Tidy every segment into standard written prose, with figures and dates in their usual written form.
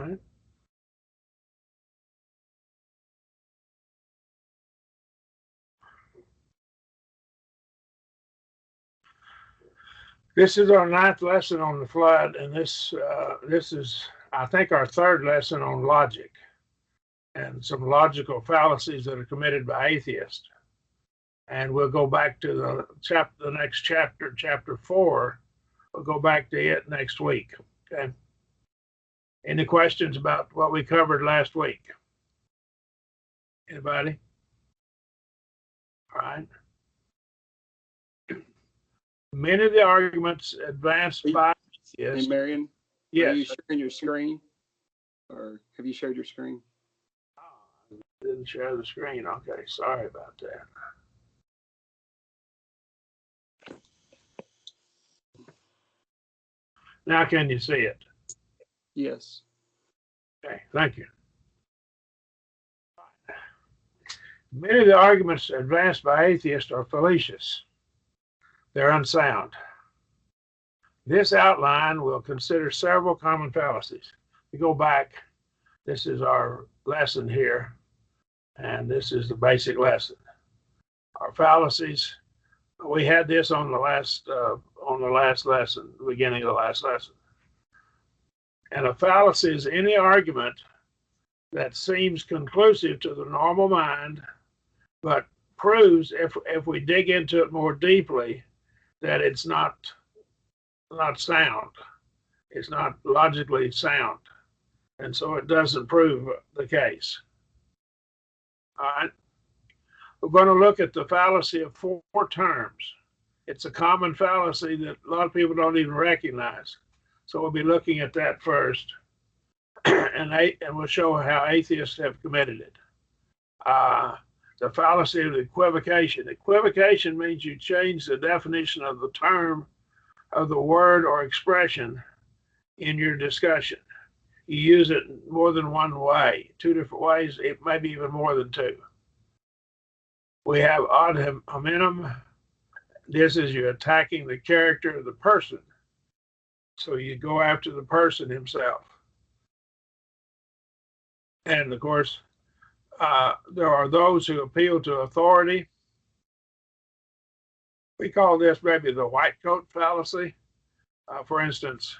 right? This is our 9th lesson on the flood, and this is, I think, our 3rd lesson on logic and some logical fallacies that are committed by atheists. And we'll go back to the next chapter, chapter 4. We'll go back to it next week. Okay. Any questions about what we covered last week? Anybody? All right. Many of the arguments advanced by Hey, Marion, yes. Are you sharing your screen? Or have you shared your screen? Oh, I didn't share the screen. Okay, sorry about that. Now can you see it? Yes. Okay, thank you. Many of the arguments advanced by atheists are fallacious. They're unsound. This outline will consider several common fallacies. We go back, this is our lesson here, and this is the basic lesson. Our fallacies, we had this on the last lesson, the beginning of the last lesson. And a fallacy is any argument that seems conclusive to the normal mind, but proves, if we dig into it more deeply, that it's not sound. It's not logically sound. And so it doesn't prove the case. All right. We're going to look at the fallacy of 4 terms. It's a common fallacy that a lot of people don't even recognize. So we'll be looking at that first. And we'll show how atheists have committed it. The fallacy of equivocation. Equivocation means you change the definition of the term, of the word or expression in your discussion. You use it more than one way, 2 different ways, it may be even more than 2. We have ad hominem. This is you attacking the character of the person. So you go after the person himself. And of course, there are those who appeal to authority. We call this maybe the white coat fallacy. For instance,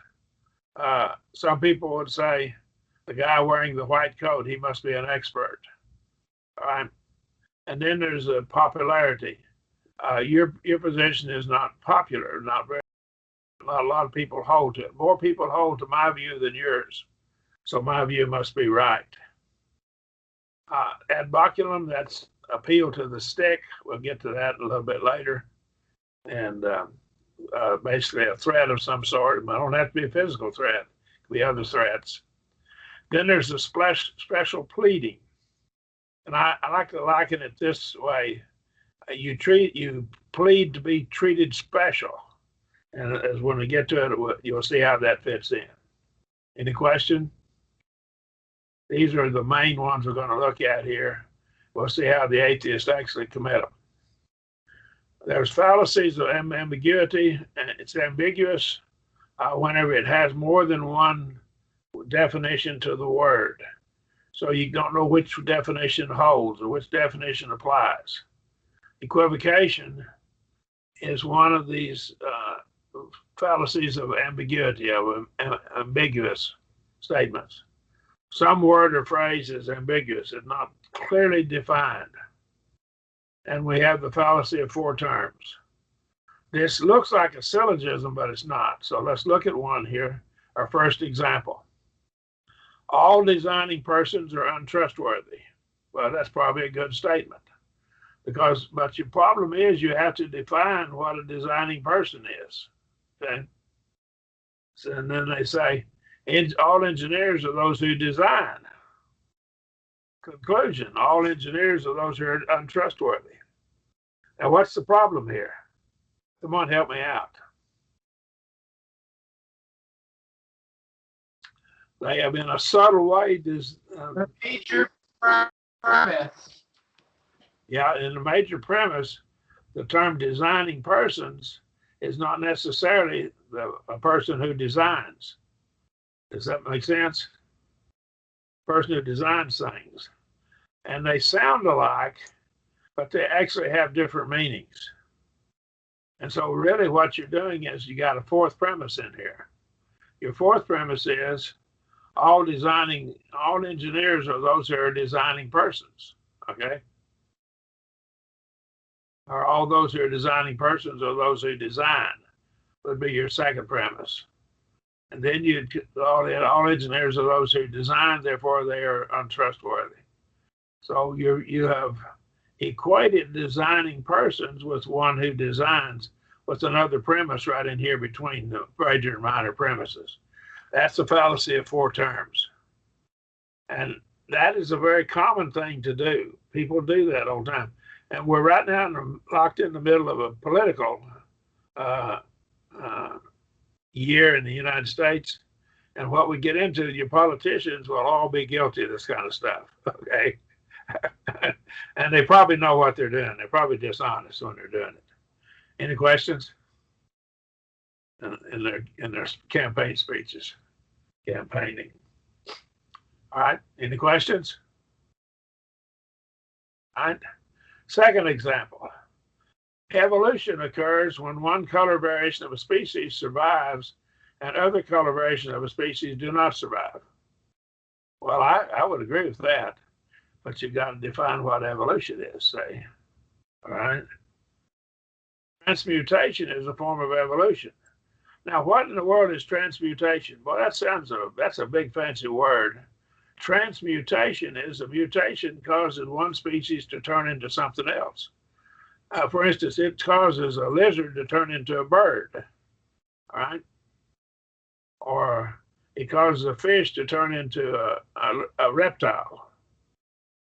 some people would say, the guy wearing the white coat, he must be an expert. All right. And then there's a popularity. Your position is not popular, not a lot of people hold to it. More people hold to my view than yours. So my view must be right. Ad baculum, that's appeal to the stick. We'll get to that a little bit later. And basically a threat of some sort. It don't have to be a physical threat. It could be other threats. Then there's the special pleading. And I like to liken it this way. You plead to be treated special. And as when we get to it, you'll see how that fits in. Any question? These are the main ones we're going to look at here. We'll see how the atheists actually commit them. There's fallacies of ambiguity, and it's ambiguous whenever it has more than one definition to the word. So you don't know which definition holds or which definition applies. Equivocation is one of these fallacies of ambiguity, of ambiguous statements. Some word or phrase is ambiguous, it's not clearly defined. And we have the fallacy of 4 terms. This looks like a syllogism, but it's not. So let's look at one here, our first example. All designing persons are untrustworthy. Well, that's probably a good statement. But your problem is you have to define what a designing person is. Okay? So, and then they say, all engineers are those who design. Conclusion, all engineers are those who are untrustworthy. Now, what's the problem here? Come on, help me out. They have in a subtle way the major premise. Yeah, in the major premise, the term designing persons is not necessarily a person who designs. Does that make sense? person who designs things. And they sound alike, but they actually have different meanings. And so really what you're doing is you got a fourth premise in here. Your fourth premise is all engineers are those who are designing persons, okay? Or all those who are designing persons or those who design would be your second premise. And then all engineers are those who design, therefore they are untrustworthy. So you have equated designing persons with one who designs with another premise right in here between the major and minor premises. That's the fallacy of four terms. And that is a very common thing to do. People do that all the time. And we're right now locked in the middle of a political year in the United States. And what we get into, your politicians will all be guilty of this kind of stuff, okay? And they probably know what they're doing. They're probably dishonest when they're doing it. Any questions? In their campaign speeches, campaigning. All right, any questions? All right, second example. Evolution occurs when one color variation of a species survives and other color variations of a species do not survive. Well, I would agree with that, but you've got to define what evolution is, say. All right. Transmutation is a form of evolution. Now, what in the world is transmutation? Well, that's a big fancy word. Transmutation is a mutation causes one species to turn into something else. For instance, it causes a lizard to turn into a bird, all right? Or it causes a fish to turn into a reptile.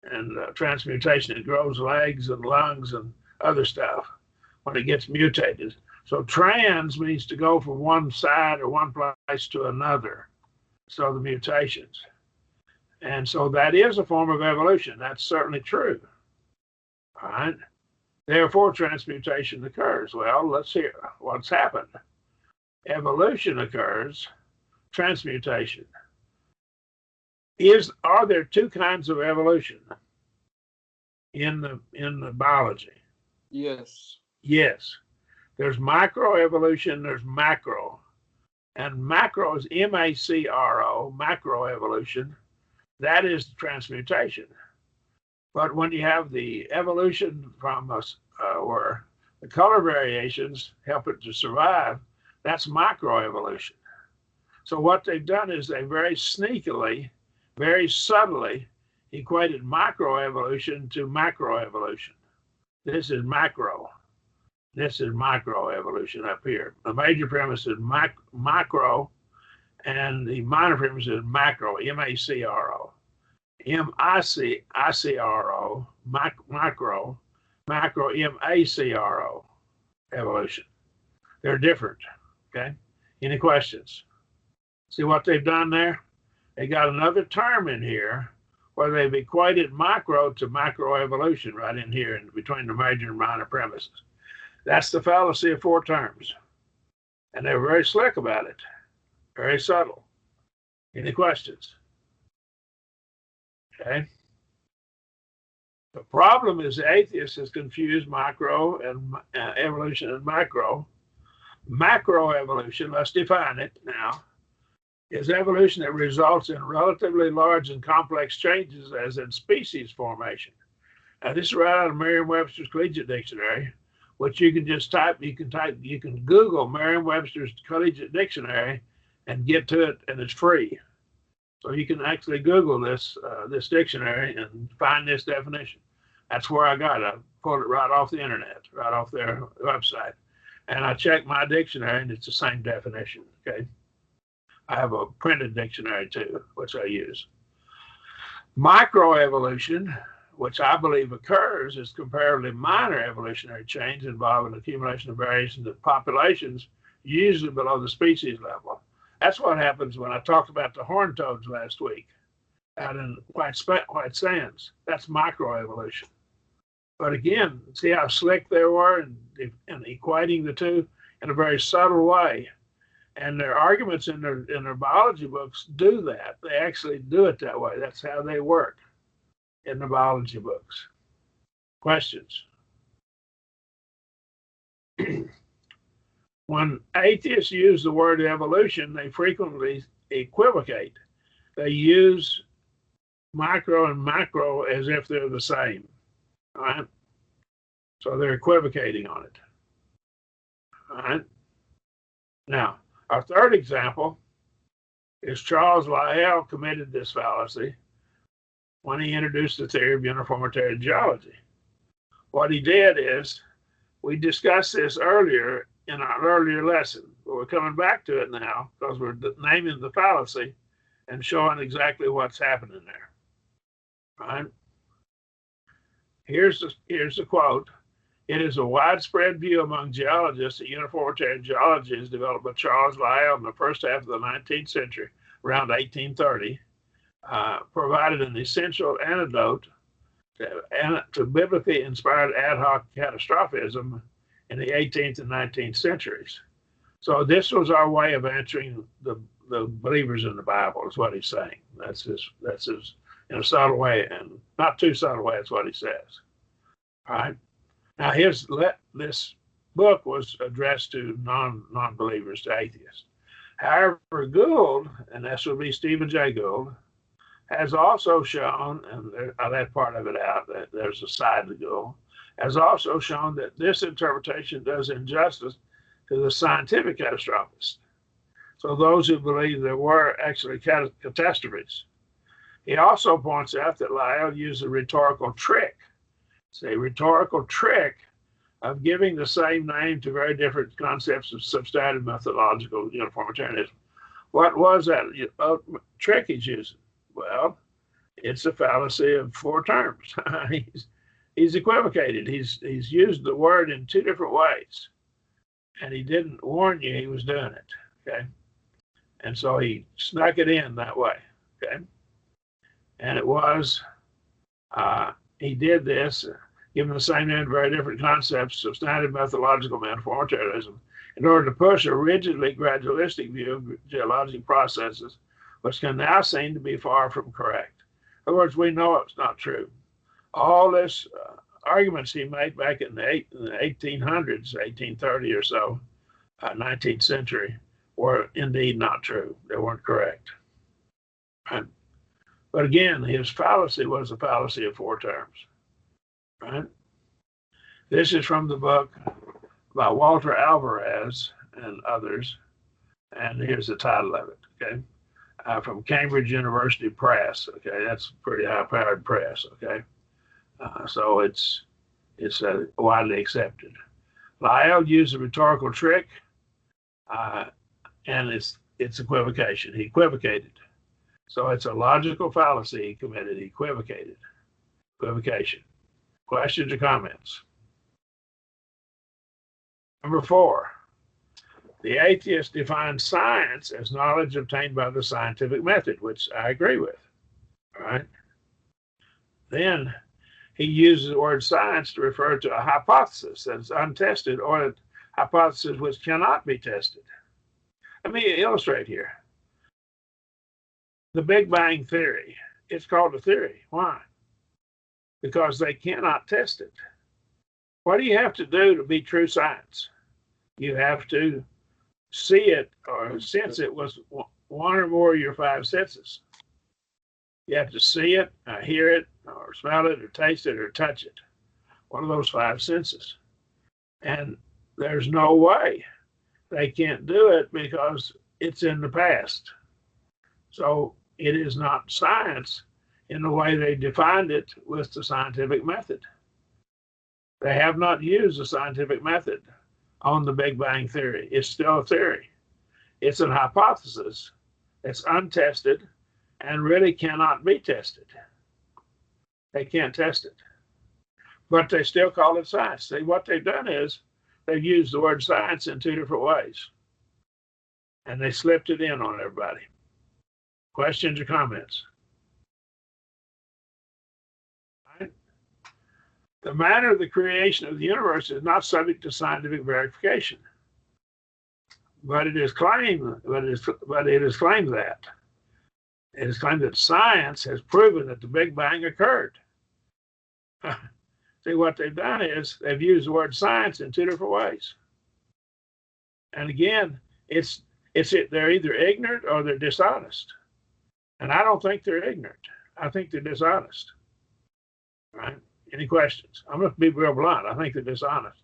And transmutation, it grows legs and lungs and other stuff when it gets mutated. So trans means to go from one side or one place to another. So the mutations. And so that is a form of evolution. That's certainly true. All right. Therefore, transmutation occurs. Well, let's hear what's happened. Evolution occurs, transmutation. Are there two kinds of evolution in the biology? Yes. Yes. There's microevolution, there's macro. And macro is M-A-C-R-O, macroevolution. That is transmutation. But when you have the evolution from where the color variations help it to survive, that's microevolution. So what they've done is they very sneakily, very subtly equated microevolution to macroevolution. This is macro. This is microevolution up here. The major premise is micro, and the minor premise is macro, M-A-C-R-O. M-I-C-R-O, macro, M-A-C-R-O, evolution. They're different, okay? Any questions? See what they've done there? They got another term in here where they've equated micro to macroevolution right in here in between the major and minor premises. That's the fallacy of four terms. And they're very slick about it, very subtle. Any questions? Okay. The problem is the atheist has confused micro and evolution and macro. Macroevolution, let's define it now, is evolution that results in relatively large and complex changes as in species formation. Now this is right out of Merriam-Webster's Collegiate Dictionary, which you can just type, you can Google Merriam-Webster's Collegiate Dictionary and get to it, and it's free. So you can actually Google this dictionary and find this definition. That's where I got it. I pulled it right off the internet, right off their website. And I checked my dictionary and it's the same definition, okay? I have a printed dictionary too, which I use. Microevolution, which I believe occurs, is comparatively minor evolutionary change involving accumulation of variations of populations, usually below the species level. That's what happens when I talked about the horned toads last week out in White Sands. That's microevolution. But again, see how slick they were in equating the two in a very subtle way. And their arguments in their biology books do that. They actually do it that way. That's how they work in the biology books. Questions? When atheists use the word evolution, they frequently equivocate. They use micro and macro as if they're the same. All right? So they're equivocating on it. All right? Now, our third example is Charles Lyell committed this fallacy when he introduced the theory of uniformitarian geology. What he did is, we discussed this earlier in our earlier lesson, but we're coming back to it now because we're naming the fallacy and showing exactly what's happening there. All right? Here's the quote. It is a widespread view among geologists that uniformitarian geology is developed by Charles Lyell in the first half of the 19th century, around 1830, provided an essential antidote to biblically inspired ad hoc catastrophism in the 18th and 19th centuries. So this was our way of answering the believers in the Bible, is what he's saying. That's his in a subtle way, and not too subtle way, that's what he says. All right. Now, this book was addressed to non-believers, to atheists. However, Gould, and this would be Stephen Jay Gould, has also shown, and I left part of it out, that there's a side to Gould, has also shown that this interpretation does injustice to the scientific catastrophists. So those who believe there were actually catastrophes. He also points out that Lyell used a rhetorical trick. It's a rhetorical trick of giving the same name to very different concepts of substantive methodological uniformitarianism. What was that trick he's using? Well, it's a fallacy of four terms. He's equivocated. He's used the word in two different ways, and he didn't warn you he was doing it. Okay, and so he snuck it in that way. Okay, and it was he did this, given the same name to very different concepts, substantive methodological uniformitarianism, in order to push a rigidly gradualistic view of geologic processes, which can now seem to be far from correct. In other words, we know it's not true. All this arguments he made back in the 1800s, 1830 or so, 19th century, were indeed not true. They weren't correct. Right? But again, his fallacy was a fallacy of four terms. Right? This is from the book by Walter Alvarez and others, and here's the title of it. Okay, from Cambridge University Press. Okay, that's pretty high-powered press. Okay, so it's widely accepted. Lyell used a rhetorical trick, and it's equivocation. He equivocated. So it's a logical fallacy he committed. He equivocated. Equivocation. Questions or comments? Number 4, the atheist defines science as knowledge obtained by the scientific method, which I agree with. All right. Then he uses the word science to refer to a hypothesis that is untested or a hypothesis which cannot be tested. Let me illustrate here. The Big Bang Theory, it's called a theory. Why? Because they cannot test it. What do you have to do to be true science? You have to see it or sense it with one or more of your 5 senses. You have to see it, hear it, or smell it, or taste it, or touch it. One of those 5 senses. And there's no way they can't do it because it's in the past. So it is not science in the way they defined it with the scientific method. They have not used the scientific method on the Big Bang Theory. It's still a theory. It's an hypothesis that's untested and really cannot be tested. They can't test it. But they still call it science. See, what they've done is they've used the word science in 2 different ways. And they slipped it in on everybody. Questions or comments? Right. The manner of the creation of the universe is not subject to scientific verification. But it is claimed, but it is claimed that it is claimed that science has proven that the Big Bang occurred. See, what they've done is they've used the word science in two different ways. And again, they're either ignorant or they're dishonest. And I don't think they're ignorant. I think they're dishonest. All right? Any questions? I'm going to be real blunt. I think they're dishonest.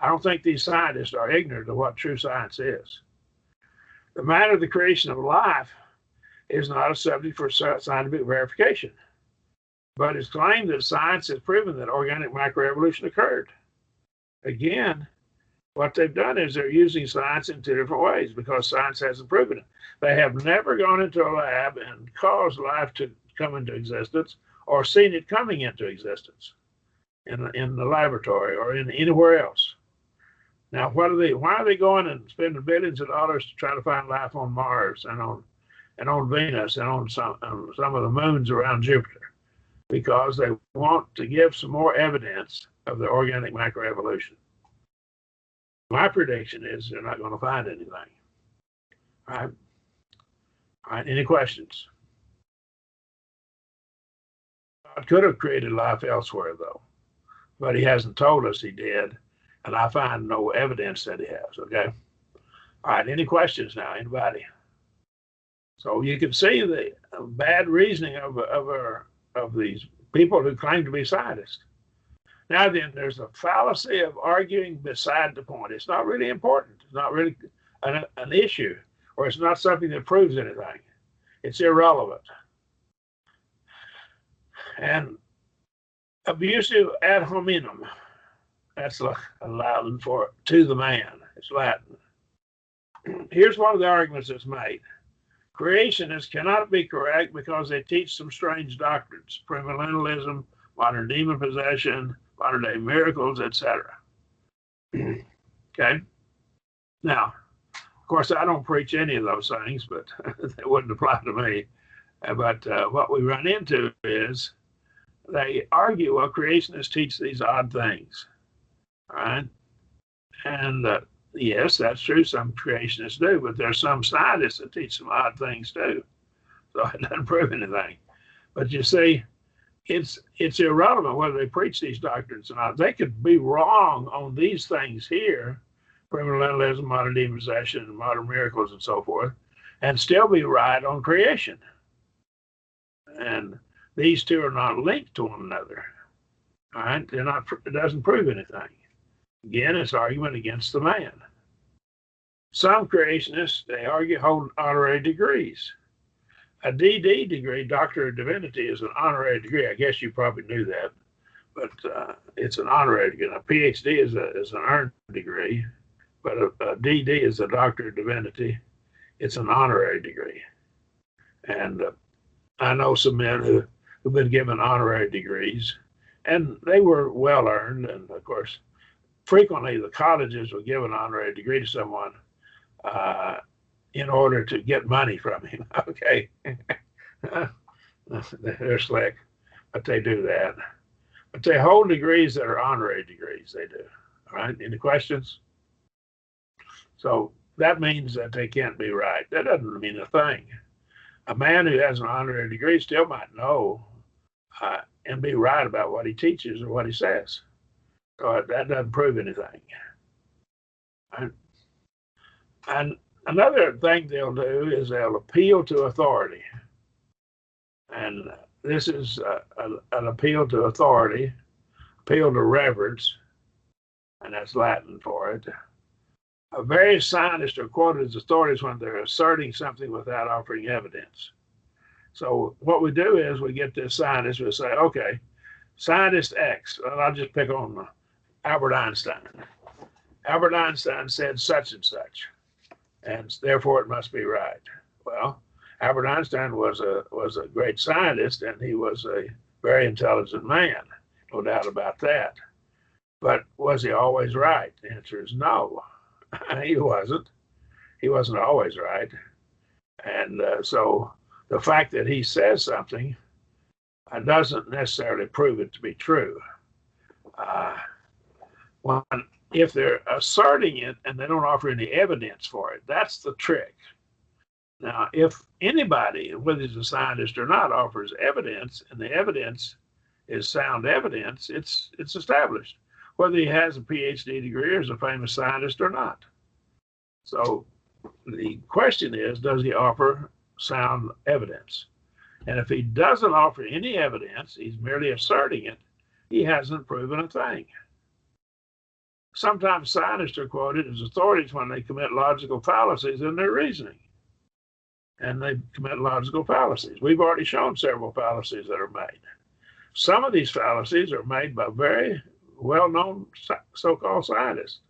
I don't think these scientists are ignorant of what true science is. The matter of the creation of life is not a subject for scientific verification, but it's claimed that science has proven that organic macroevolution occurred. Again, what they've done is they're using science in two different ways because science hasn't proven it. They have never gone into a lab and caused life to come into existence or seen it coming into existence in the laboratory or in anywhere else. Now, why are they going and spending billions of dollars to try to find life on Mars and on Venus and on some of the moons around Jupiter? Because they want to give some more evidence of the organic macroevolution. My prediction is they're not going to find anything. All right. All right. Any questions? God could have created life elsewhere, though, but he hasn't told us he did. And I find no evidence that he has, okay? All right, any questions now, anybody? So you can see the bad reasoning of these people who claim to be scientists. Now then, there's a fallacy of arguing beside the point. It's not really important. It's not really an issue, or it's not something that proves anything. It's irrelevant. And abusive ad hominem. That's a Latin for to the man. It's Latin. Here's one of the arguments that's made. Creationists cannot be correct because they teach some strange doctrines, premillennialism, modern demon possession, modern day miracles, etc. Okay? Now, of course, I don't preach any of those things, but they wouldn't apply to me. But what we run into is they argue, well, creationists teach these odd things. All right. And yes, that's true. Some creationists do, but there's some scientists that teach some odd things too. So it doesn't prove anything. But you see, it's irrelevant whether they preach these doctrines or not. They could be wrong on these things here, premillennialism, modern demon possession, modern miracles, and so forth, and still be right on creation. And these two are not linked to one another. All right. They're not. It doesn't prove anything. Again, it's argument against the man. Some creationists, they argue, hold honorary degrees. A DD degree, Doctor of Divinity, is an honorary degree. I guess you probably knew that, but it's an honorary degree. A PhD is an earned degree, but a DD is a Doctor of Divinity. It's an honorary degree. And I know some men who've been given honorary degrees, and they were well earned, and of course, frequently the colleges will give an honorary degree to someone in order to get money from him. Okay. They're slick, but they do that. But they hold degrees that are honorary degrees. They do. All right. Any questions? So that means that they can't be right. That doesn't mean a thing. A man who has an honorary degree still might know and be right about what he teaches or what he says. So that doesn't prove anything. And another thing they'll do is they'll appeal to authority. And this is an appeal to authority, appeal to reverence, and that's Latin for it. Various scientists are quoted as authorities when they're asserting something without offering evidence. So what we do is we get this scientist, we say, okay, scientist X, and I'll just pick on Albert Einstein. Albert Einstein said such and such, and therefore it must be right. Well, Albert Einstein was a great scientist, and he was a very intelligent man, no doubt about that. But was he always right? The answer is no. He wasn't. He wasn't always right. And so the fact that he says something doesn't necessarily prove it to be true. if they're asserting it and they don't offer any evidence for it, that's the trick. Now, if anybody, whether he's a scientist or not, offers evidence, and the evidence is sound evidence, it's established, whether he has a PhD degree or is a famous scientist or not. So the question is, does he offer sound evidence? And if he doesn't offer any evidence, he's merely asserting it, he hasn't proven a thing. Sometimes scientists are quoted as authorities when they commit logical fallacies in their reasoning. And they commit logical fallacies. We've already shown several fallacies that are made. Some of these fallacies are made by very well-known so-called scientists.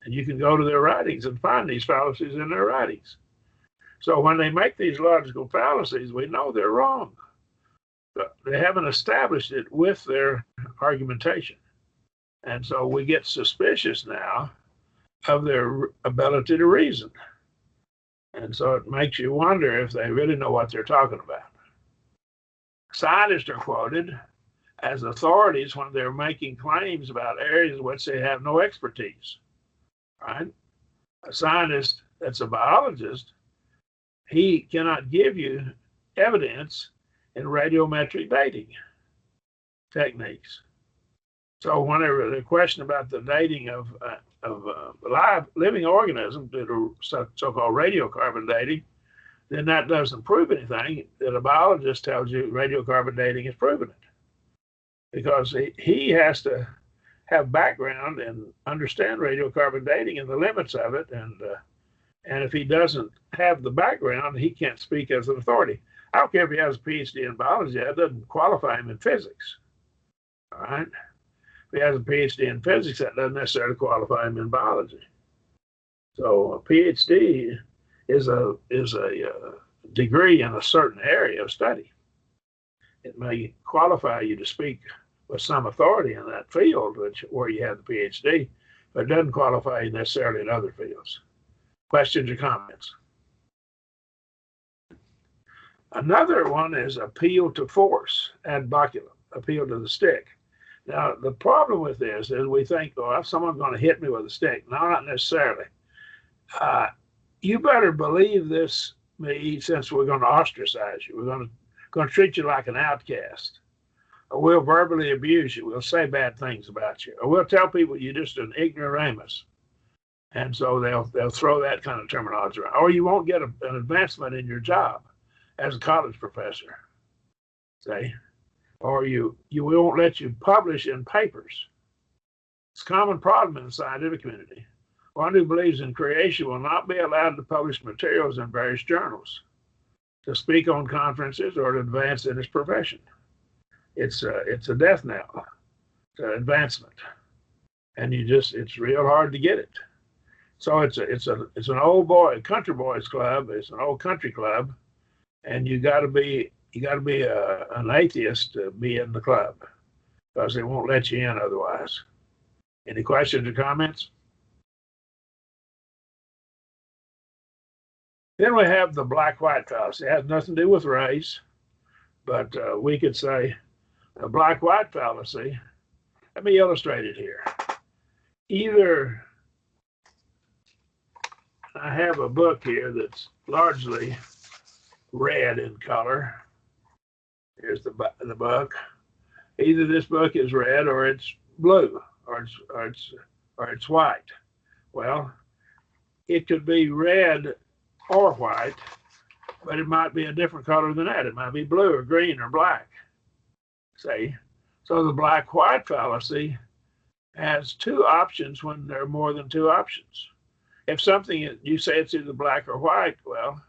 And you can go to their writings and find these fallacies in their writings. So when they make these logical fallacies, we know they're wrong. But they haven't established it with their argumentation. And so we get suspicious now of their ability to reason. And so it makes you wonder if they really know what they're talking about. Scientists are quoted as authorities when they're making claims about areas in which they have no expertise, right? A scientist that's a biologist, he cannot give you evidence in radiometric dating techniques. So whenever the question about the dating of live living organisms that are so-called radiocarbon dating, then that doesn't prove anything. That a biologist tells you radiocarbon dating has proven it, because he has to have background and understand radiocarbon dating and the limits of it, and if he doesn't have the background, he can't speak as an authority. I don't care if he has a PhD in biology; that doesn't qualify him in physics. All right. If he has a PhD in physics, that doesn't necessarily qualify him in biology. So a PhD is a degree in a certain area of study. It may qualify you to speak with some authority in that field, where you have the PhD, but it doesn't qualify you necessarily in other fields. Questions or comments? Another one is appeal to force, ad baculum, appeal to the stick. Now, the problem with this is we think, oh, someone's going to hit me with a stick. No, not necessarily. You better believe this, me, since we're going to ostracize you. We're going to treat you like an outcast. Or we'll verbally abuse you. We'll say bad things about you. Or we'll tell people you're just an ignoramus. And so they'll throw that kind of terminology around. Or you won't get an advancement in your job as a college professor, say. Or you won't let you publish in papers. It's a common problem in the scientific community. One who believes in creation will not be allowed to publish materials in various journals, to speak on conferences, or to advance in his profession. It's a death knell to advancement, and it's real hard to get it. So it's an old boy, country boys club. It's an old country club, and you got to be an atheist to be in the club, because they won't let you in otherwise. Any questions or comments? Then we have the black-white fallacy. It has nothing to do with race, but we could say a black-white fallacy. Let me illustrate it here. Either I have a book here that's largely red in color. Here's the book. Either this book is red, or it's blue, or it's white. Well, it could be red or white, but it might be a different color than that. It might be blue or green or black. See? So the black-white fallacy has two options when there are more than two options. If something, you say it's either black or white, well,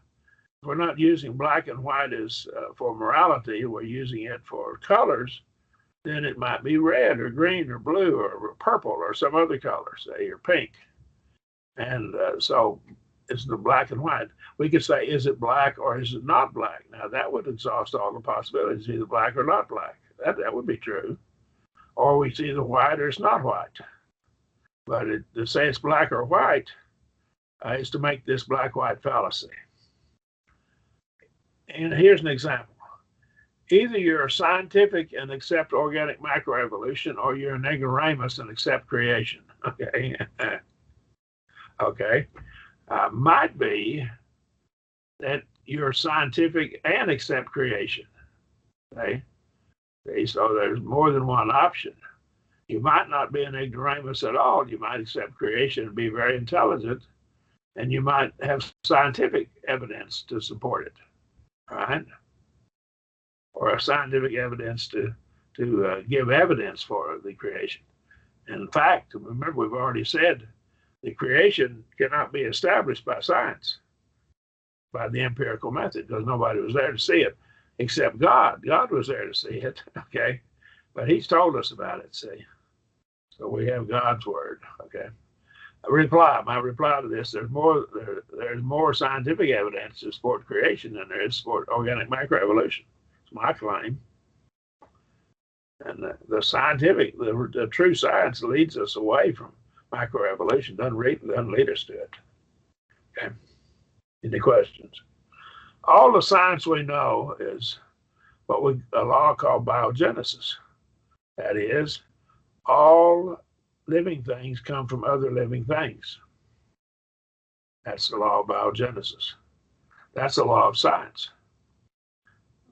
we're not using black and white as for morality, we're using it for colors, then it might be red or green or blue or purple or some other color, say, or pink. And so it's the black and white. We could say, is it black or is it not black? Now that would exhaust all the possibilities, either black or not black. That would be true. Or we see the white or it's not white. But to say it's black or white is to make this black-white fallacy. And here's an example. Either you're scientific and accept organic macroevolution, or you're an ignoramus and accept creation. Okay. Okay. Might be that you're scientific and accept creation. Okay. So there's more than one option. You might not be an ignoramus at all. You might accept creation and be very intelligent, and you might have scientific evidence to support it, right? Or a scientific evidence to give evidence for the creation. And in fact, remember, we've already said the creation cannot be established by science, by the empirical method, because nobody was there to see it except God. God was there to see it, okay? But he's told us about it, see? So we have God's word, okay? My reply to this, there's more scientific evidence to support creation than there is to support organic macroevolution. It's my claim. And the scientific, the true science leads us away from macroevolution, doesn't lead us to it. Okay. Any questions? All the science we know is a law called biogenesis. That is, all living things come from other living things. That's the law of biogenesis. That's the law of science.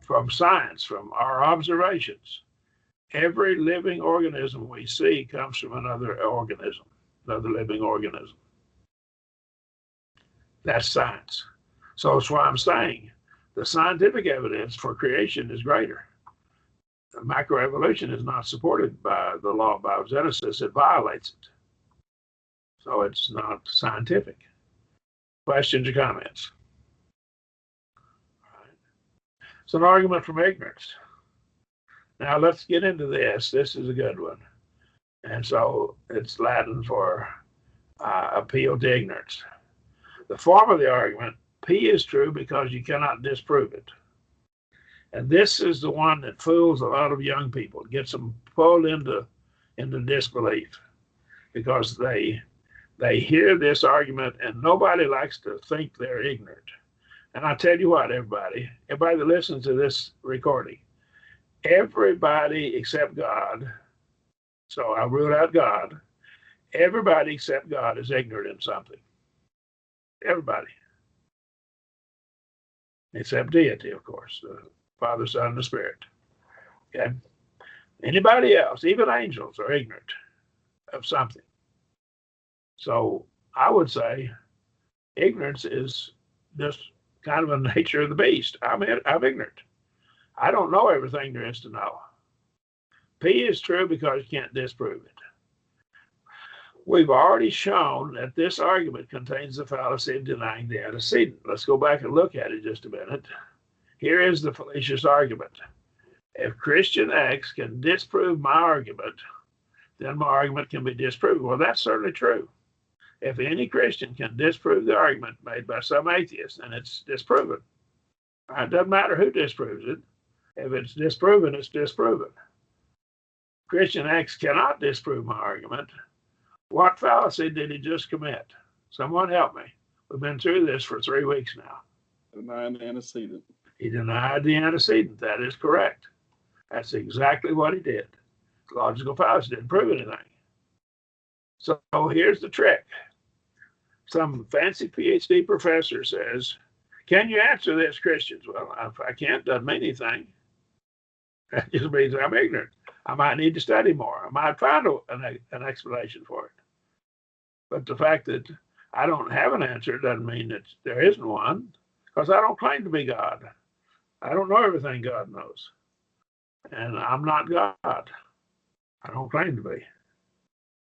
From our observations, every living organism we see comes from another living organism. That's science. So that's why I'm saying the scientific evidence for creation is greater. Macroevolution is not supported by the law of biogenesis. It violates it. So it's not scientific. Questions or comments? All right. It's an argument from ignorance. Now let's get into this. This is a good one. And so it's Latin for appeal to ignorance. The form of the argument, P is true because you cannot disprove it. And this is the one that fools a lot of young people, gets them pulled into disbelief, because they hear this argument and nobody likes to think they're ignorant. And I tell you what, everybody that listens to this recording, everybody except God, so I ruled out God, everybody except God is ignorant in something. Everybody. Except deity, of course, the Father, Son, and the Spirit. Okay? Anybody else, even angels, are ignorant of something. So I would say ignorance is just kind of a nature of the beast. I'm ignorant. I don't know everything there is to know. P is true because you can't disprove it. We've already shown that this argument contains the fallacy of denying the antecedent. Let's go back and look at it just a minute. Here is the fallacious argument. If Christian X can disprove my argument, then my argument can be disproven. Well, that's certainly true. If any Christian can disprove the argument made by some atheist, then it's disproven. It doesn't matter who disproves it. If it's disproven, it's disproven. Christian X cannot disprove my argument. What fallacy did he just commit? Someone help me. We've been through this for 3 weeks now. Denying the antecedent. He denied the antecedent. That is correct. That's exactly what he did. Logical fallacy didn't prove anything. So here's the trick. Some fancy PhD professor says, can you answer this, Christians? Well, if I can't, doesn't mean anything. That just means I'm ignorant. I might need to study more. I might find an explanation for it. But the fact that I don't have an answer doesn't mean that there isn't one, because I don't claim to be God. I don't know everything God knows. And I'm not God. I don't claim to be.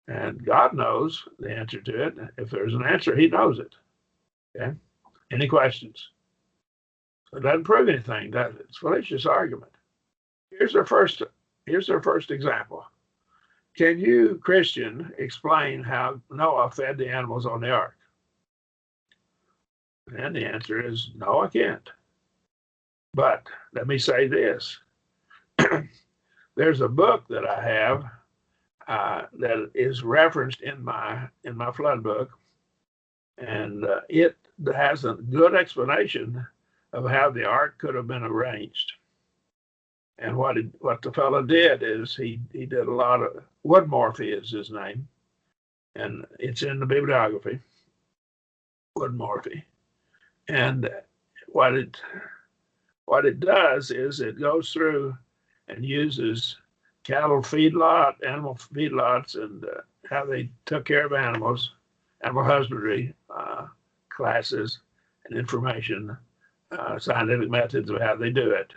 And God knows the answer to it. If there's an answer, he knows it. Okay? Any questions? So it doesn't prove anything, does it? It's a fallacious argument. Here's our first example. Can you, Christian, explain how Noah fed the animals on the ark? And the answer is no, I can't. But let me say this. There's a book that I have that is referenced in my flood book, and it has a good explanation of how the ark could have been arranged. And what the fellow did is he did a lot of, Woodmorphy is his name. and it's in the bibliography, Woodmorphy. And what it does is it goes through and uses cattle feedlot, animal feedlots, and how they took care of animals, animal husbandry classes, and information, scientific methods of how they do it,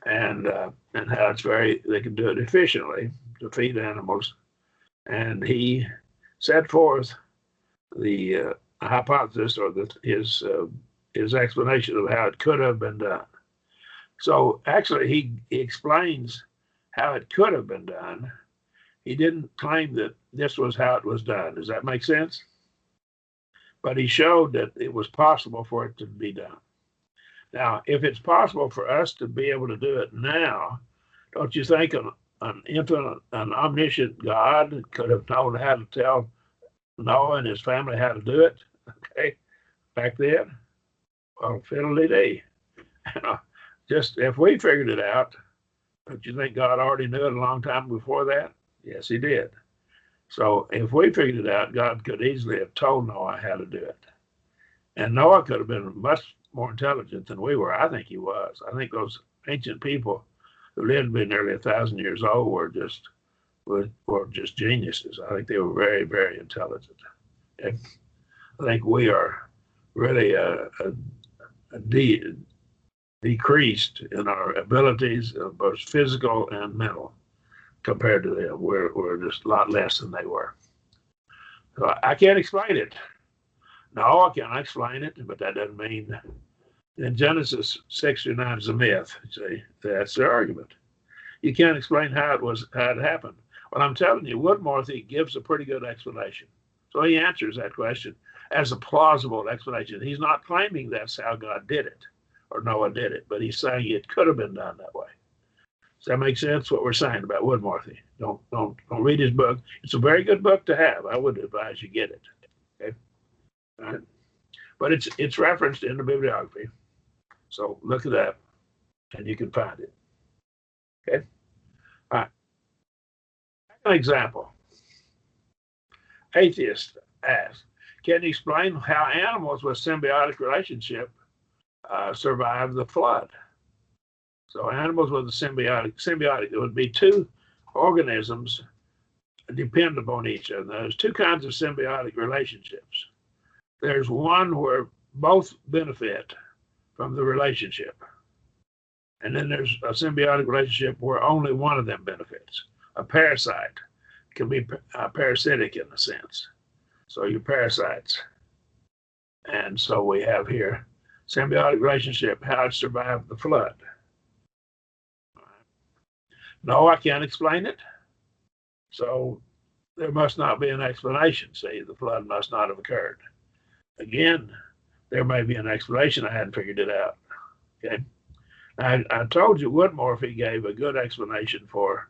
and how they can do it efficiently to feed animals. And he set forth the hypothesis, or his explanation of how it could have been done. So actually, he explains how it could have been done. He didn't claim that this was how it was done. Does that make sense? But he showed that it was possible for it to be done. Now, if it's possible for us to be able to do it now, don't you think an infinite, an omniscient God could have known how to tell Noah and his family how to do it? Okay, back then, well, fiddle-dee-dee. Just if we figured it out, don't you think God already knew it a long time before that? Yes, he did. So if we figured it out, God could easily have told Noah how to do it. And Noah could have been much more intelligent than we were. I think he was. I think those ancient people who lived to be nearly 1,000 years old were just geniuses. I think they were very, very intelligent. And I think we are really decreased in our abilities, both physical and mental, compared to them. We're just a lot less than they were. So I can't explain it. No, I can't explain it, but that doesn't mean in Genesis 6-9 is a myth. See, that's their argument. You can't explain how it happened. Well, I'm telling you, Woodmorthy gives a pretty good explanation. So he answers that question as a plausible explanation. He's not claiming that's how God did it or Noah did it, but he's saying it could have been done that way. Does that make sense, what we're saying about Woodmorthy? Don't read his book. It's a very good book to have. I would advise you get it. Okay. All right. But it's referenced in the bibliography. So look it up and you can find it. Okay. All right. An example. Atheist asks, can you explain how animals with symbiotic relationship survive the flood? So animals with a symbiotic, it would be two organisms depend upon each other. There's two kinds of symbiotic relationships. There's one where both benefit from the relationship. And then there's a symbiotic relationship where only one of them benefits. A parasite can be parasitic in a sense. So you're parasites. And so we have here symbiotic relationship, how it survived the flood. No, I can't explain it. So there must not be an explanation. See, the flood must not have occurred. Again, there may be an explanation. I hadn't figured it out. Okay. I told you Woodmorphy gave a good explanation for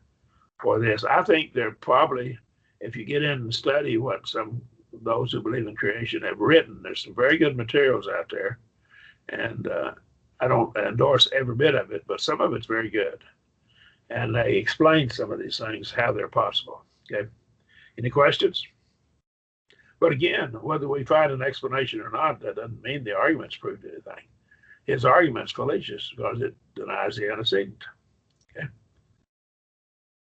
this. I think they're probably, if you get in and study what those who believe in creation have written, there's some very good materials out there. And I don't endorse every bit of it, but some of it's very good. And they explain some of these things, how they're possible. Okay. Any questions? But again, whether we find an explanation or not, that doesn't mean the argument's proved anything. His argument's fallacious because it denies the antecedent. Okay.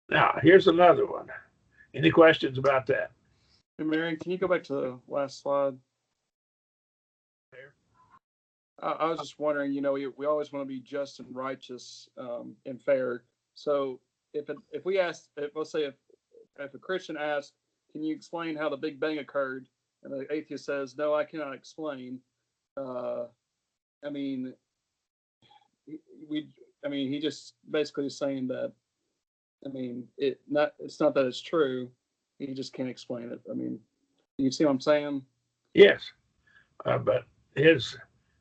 Now, here's another one. Any questions about that? Hey, Marion, can you go back to the last slide? I was just wondering, we always want to be just and righteous and fair. So if we ask, let's say if a Christian asks, can you explain how the Big Bang occurred? And the atheist says, no, I cannot explain. He just basically is saying that, it's not that it's true. He just can't explain it. You see what I'm saying? Yes. But he's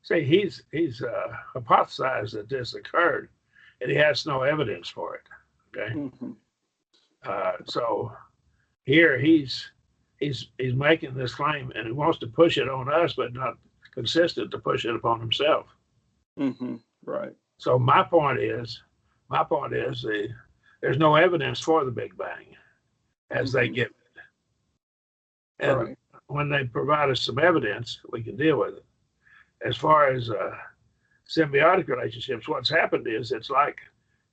hypothesized that this occurred and he has no evidence for it. Okay. Mm-hmm. So here he's making this claim and he wants to push it on us, but not consistent to push it upon himself. Mm-hmm. Right. So my point is there's no evidence for the Big Bang as they give it. And Right. when they provide us some evidence, we can deal with it. As far as symbiotic relationships, what's happened is it's like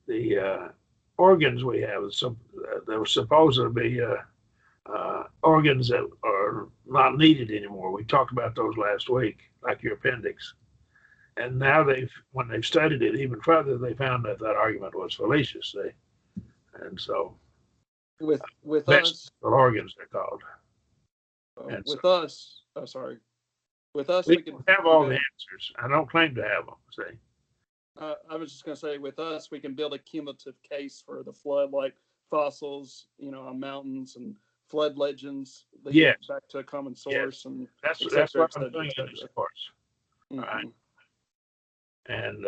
the organs we have. So there were supposed to be organs that are not needed anymore. We talked about those last week, like your appendix. And now when they've studied it even further, they found that that argument was fallacious. And so With us, vegetable organs, they're called. And with so us. Oh, sorry. With us, we we can don't have all the answers. I don't claim to have them. See, I was just going to say, with us, we can build a cumulative case for the flood, like fossils, on mountains and flood legends, leading yes, back to a common source, and that's et cetera, what I'm et cetera, doing et in this cetera. course. Mhm. All right. And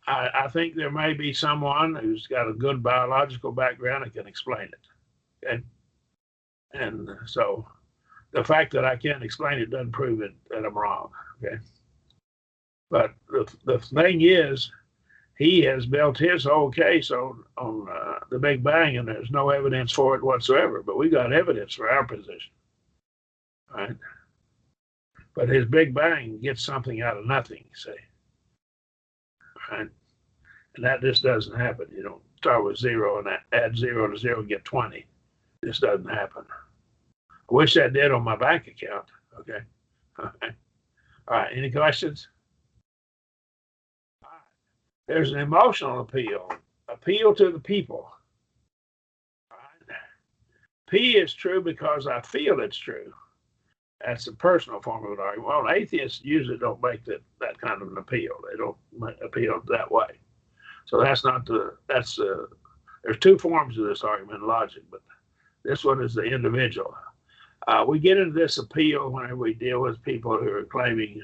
I think there may be someone who's got a good biological background and can explain it. Okay. And so the fact that I can't explain it doesn't prove it that I'm wrong. Okay. But the thing is, he has built his whole case on the Big Bang, and there's no evidence for it whatsoever. But we got evidence for our position. Right. But his Big Bang gets something out of nothing, you see. Right. And that just doesn't happen. You don't start with 0 and add 0 to 0 and get 20. This doesn't happen. I wish that did on my bank account. Okay. Okay. All right. Any questions? All right. There's an emotional appeal to the people. All right. P is true because I feel it's true. That's a personal form of an argument. Well, atheists usually don't make that kind of an appeal. They don't appeal that way. So there's two forms of this argument in logic, but this one is the individual. We get into this appeal whenever we deal with people who are claiming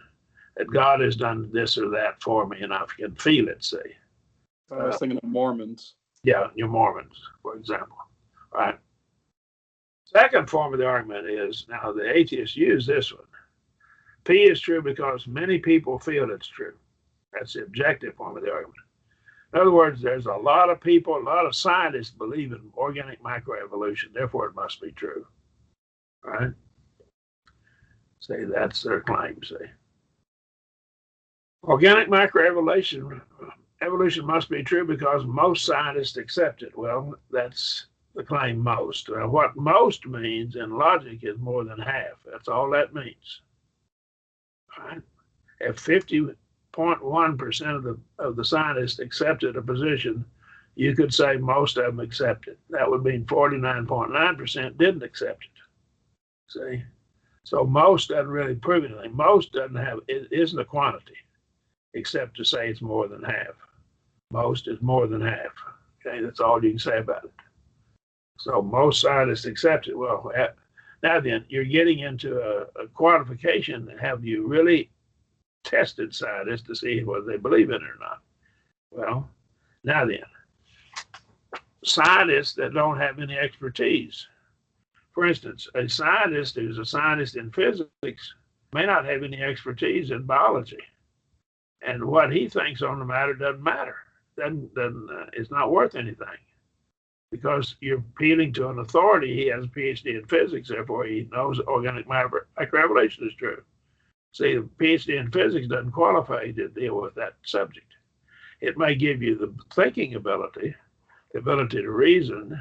that God has done this or that for me, and I can feel it, see. I was thinking of Mormons. Yeah, you're Mormons, for example. Right. Second form of the argument is, now the atheists use this one. P is true because many people feel it's true. That's the objective form of the argument. In other words, there's a lot of people, a lot of scientists believe in organic macroevolution, therefore it must be true. Right? See, that's their claim, see. Organic macroevolution evolution must be true because most scientists accept it. Well, that's the claim most. What most means in logic is more than half. That's all that means. Right? If 50.1% of the scientists accepted a position, you could say most of them accept it. That would mean 49.9% didn't accept it. See? So most doesn't really prove anything. Most it isn't a quantity, except to say it's more than half. Most is more than half. Okay, that's all you can say about it. So most scientists accept it. Well, now then, you're getting into a quantification. Have you really tested scientists to see whether they believe in it or not? Well, now then, scientists that don't have any expertise. For instance, a scientist who's a scientist in physics may not have any expertise in biology. And what he thinks on the matter doesn't matter. It's not worth anything. Because you're appealing to an authority. He has a PhD in physics, therefore he knows organic macroevolution is true. See, the PhD in physics doesn't qualify to deal with that subject. It may give you the thinking ability, the ability to reason,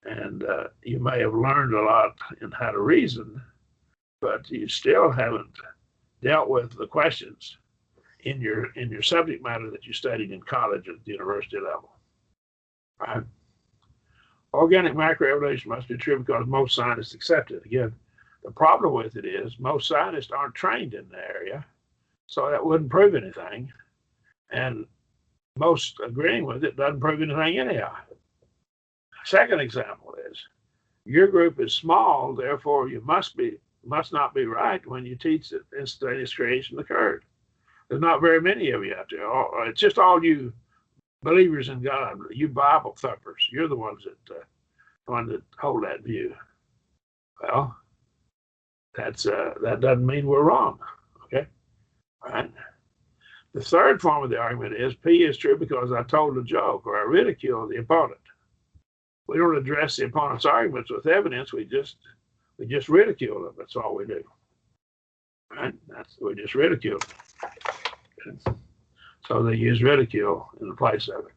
and you may have learned a lot in how to reason, but you still haven't dealt with the questions in your subject matter that you studied in college at the university level. Right? Organic macroevolution must be true because most scientists accept it. Again, the problem with it is most scientists aren't trained in the area, so that wouldn't prove anything. And most agreeing with it doesn't prove anything anyhow. Second example is your group is small, therefore you must not be right when you teach that instantaneous creation occurred. There's not very many of you out there. It's just all you believers in God, you Bible thumpers. You're the ones that hold that view. Well, that doesn't mean we're wrong. Okay, all right. The third form of the argument is P is true because I told a joke or I ridiculed the opponent. We don't address the opponent's arguments with evidence. We just We just ridicule them. That's all we do. Right? We just ridicule them. Okay. So they use ridicule in the place of it.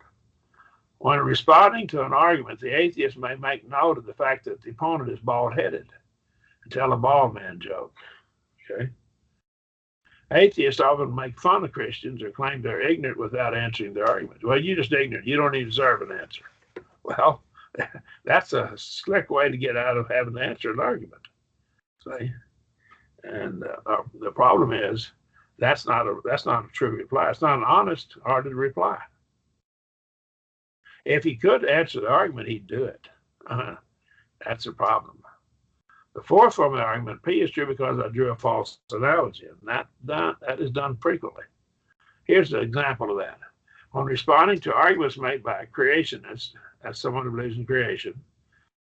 When responding to an argument, the atheist may make note of the fact that the opponent is bald-headed and tell a bald man joke. Okay. Atheists often make fun of Christians or claim they're ignorant without answering their argument. Well, you're just ignorant. You don't even deserve an answer. Well, that's a slick way to get out of having to answer an argument. See? And the problem is that's not a true reply. It's not an honest, hearted reply. If he could answer the argument, he'd do it. That's a problem. The fourth form of the argument, P is true because I drew a false analogy, and that is done frequently. Here's an example of that. When responding to arguments made by a creationist, as someone who believes in creation,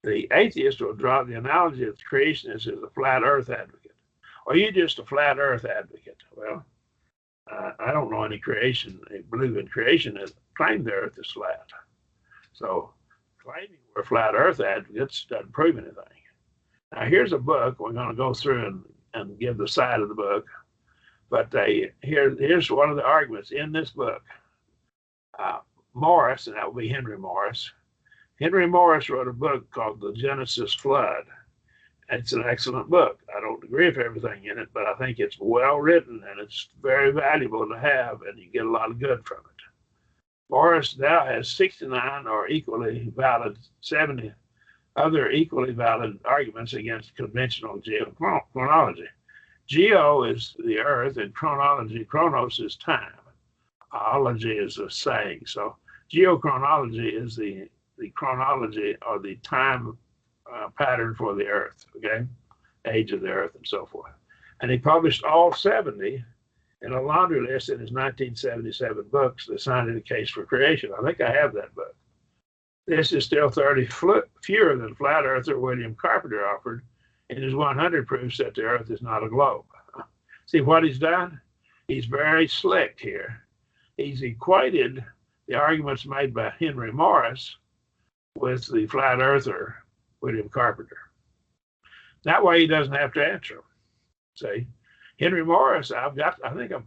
the atheist will draw the analogy of the creationist as a flat earth advocate. Or you're just a flat earth advocate. Well, I don't know any believe in creation that claim the earth is flat. So claiming we're flat earth advocates doesn't prove anything. Now, here's a book. We're going to go through and give the side of the book. But here's one of the arguments in this book. Morris, and that would be Henry Morris. Henry Morris wrote a book called The Genesis Flood. It's an excellent book. I don't agree with everything in it, but I think it's well written and it's very valuable to have, and you get a lot of good from it. Morris now has 69 or equally valid 70 other equally valid arguments against conventional geochronology. Geo is the earth, and chronos is time. Ology is a saying. So geochronology is the chronology or the time pattern for the earth, okay? Age of the earth and so forth. And he published all 70 in a laundry list in his 1977 books, The Scientific Case for Creation. I think I have that book. This is still 30 fewer than flat earther William Carpenter offered in his 100 proofs that the earth is not a globe. See what he's done? He's very slick here. He's equated the arguments made by Henry Morris with the flat earther William Carpenter. That way he doesn't have to answer them. See? Henry Morris, I'm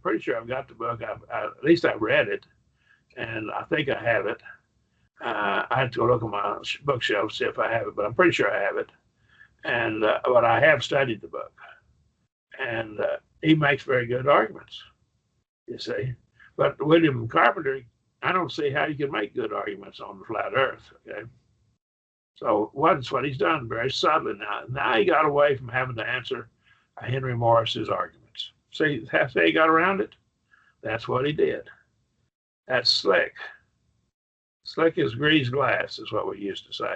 pretty sure I've got the book. At least I've read it, and I think I have it. I had to go look at my bookshelf to see if I have it, but I'm pretty sure I have it. And but I have studied the book, and he makes very good arguments. You see, but William Carpenter, I don't see how you can make good arguments on the flat Earth. Okay, so what's what he's done very subtly now. Now he got away from having to answer Henry Morris's arguments. See how he got around it? That's what he did. That's slick. Slick as greased glass is what we used to say.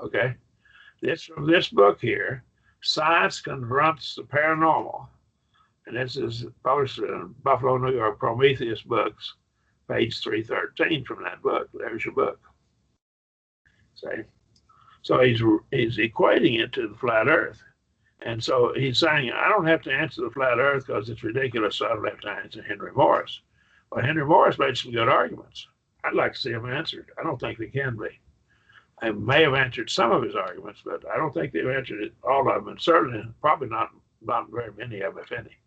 Okay? This from this book here, Science Confronts the Paranormal. And this is published in Buffalo, New York, Prometheus Books, page 313 from that book. There's your book. See? So he's equating it to the flat earth. And so he's saying, I don't have to answer the flat earth because it's ridiculous, so I don't have to answer Henry Morris. Well, Henry Morris made some good arguments. I'd like to see them answered. I don't think they can be. I may have answered some of his arguments, but I don't think they've answered all of them, and certainly probably not very many of them, if any.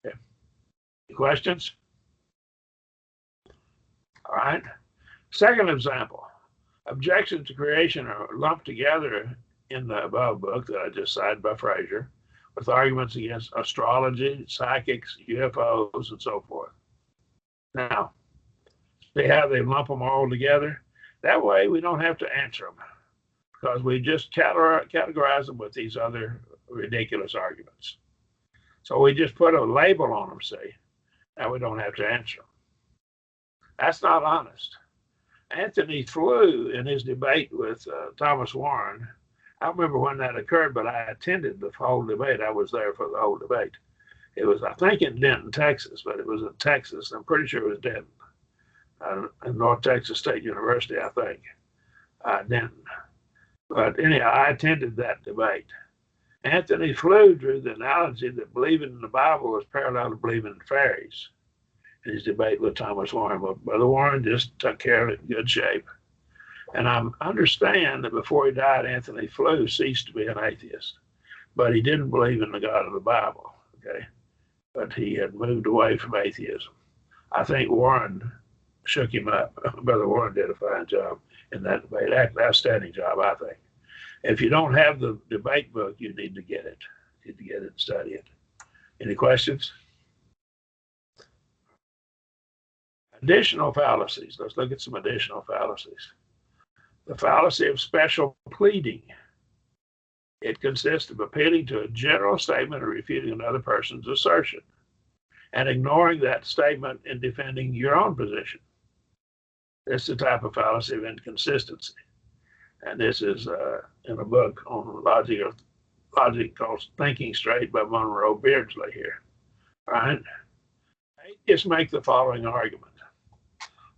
Okay. Any questions? All right. Second example. Objections to creation are lumped together in the above book that I just cited by Fraser with arguments against astrology, psychics, UFOs, and so forth. Now, see how they lump them all together? That way we don't have to answer them because we just categorize them with these other ridiculous arguments. So we just put a label on them, see? Now we don't have to answer them. That's not honest. Anthony Flew in his debate with Thomas Warren, I don't remember when that occurred, but I attended the whole debate. I was there for the whole debate. It was, I think, in Denton, Texas, but it was in Texas. I'm pretty sure it was Denton. In North Texas State University, I think, Denton. But anyhow, I attended that debate. Anthony Flew drew the analogy that believing in the Bible was parallel to believing in fairies in his debate with Thomas Warren. But Brother Warren just took care of it in good shape. And I understand that before he died, Anthony Flew ceased to be an atheist. but he didn't believe in the God of the Bible, okay? But he had moved away from atheism. I think Warren shook him up. Brother Warren did a fine job in that debate. Outstanding job, I think. If you don't have the debate book, you need to get it. You need to get it and study it. Any questions? Additional fallacies. Let's look at some additional fallacies. The fallacy of special pleading. It consists of appealing to a general statement or refuting another person's assertion and ignoring that statement in defending your own position. This is a type of fallacy of inconsistency. And this is in a book on logic called Thinking Straight by Monroe Beardsley here. All right? Atheists make the following argument.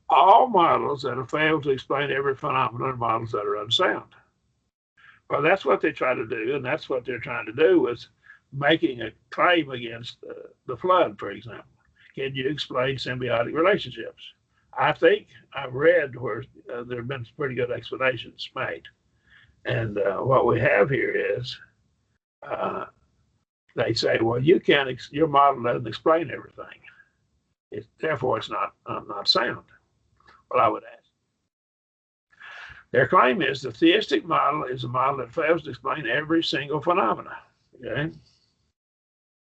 All models that have failed to explain every phenomenon are models that are unsound. Well, that's what they try to do, and that's what they're trying to do is making a claim against the flood, for example. Can you explain symbiotic relationships? I think I've read where there have been some pretty good explanations made. And what we have here is they say, well, you can't, your model doesn't explain everything. Therefore, it's not sound. Well, I would ask. Their claim is the theistic model is a model that fails to explain every single phenomena. Okay?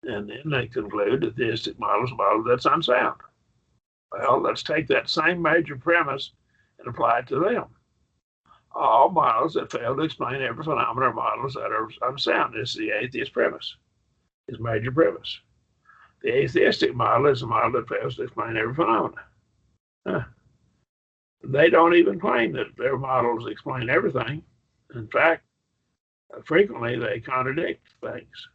And then they conclude the theistic model is a model that's unsound. Well, let's take that same major premise and apply it to them. All models that fail to explain every phenomenon are models that are unsound. This is the atheist premise, his major premise. The atheistic model is a model that fails to explain every phenomenon. They don't even claim that their models explain everything. In fact, frequently they contradict things,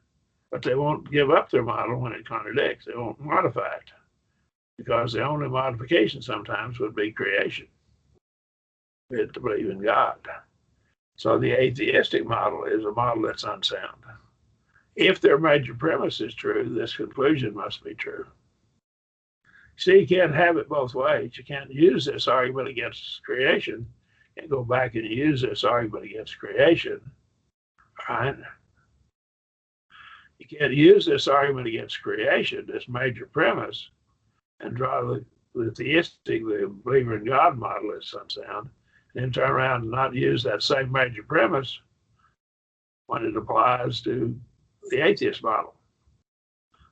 but they won't give up their model when it contradicts. They won't modify it because the only modification sometimes would be creation, to believe in God. So the atheistic model is a model that's unsound. If their major premise is true, this conclusion must be true. See, you can't have it both ways. You can't use this argument against creation and go back and use this argument against creation. All right? You can't use this argument against creation, this major premise, and draw the theistic, the believer in God model as unsound, and then turn around and not use that same major premise when it applies to the atheist model.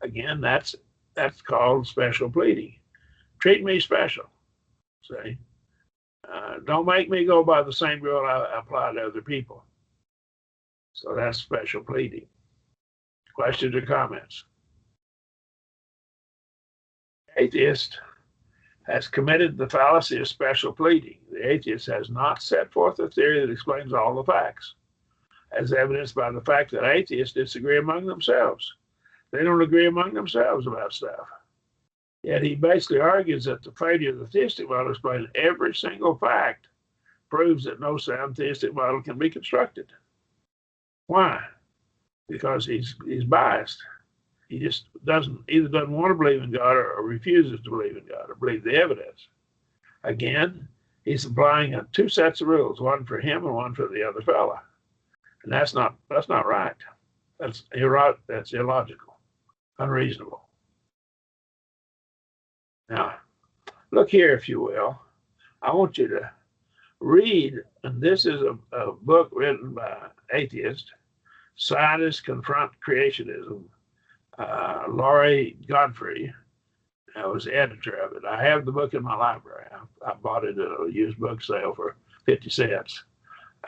Again, that's called special pleading. Treat me special, see? Don't make me go by the same rule I apply to other people. So that's special pleading. Questions or comments? Atheist has committed the fallacy of special pleading. The atheist has not set forth a theory that explains all the facts, as evidenced by the fact that atheists disagree among themselves. They don't agree among themselves about stuff. Yet he basically argues that the failure of the theistic model to explain every single fact proves that no sound theistic model can be constructed. Why? Because he's biased. He just either doesn't want to believe in God or refuses to believe in God or believe the evidence. Again, he's applying two sets of rules, one for him and one for the other fella. And that's not right. That's illogical, unreasonable. Now, look here, if you will. I want you to read, and this is a book written by atheists. Scientists Confront Creationism. Laurie Godfrey was the editor of it. I have the book in my library. I bought it at a used book sale for 50 cents.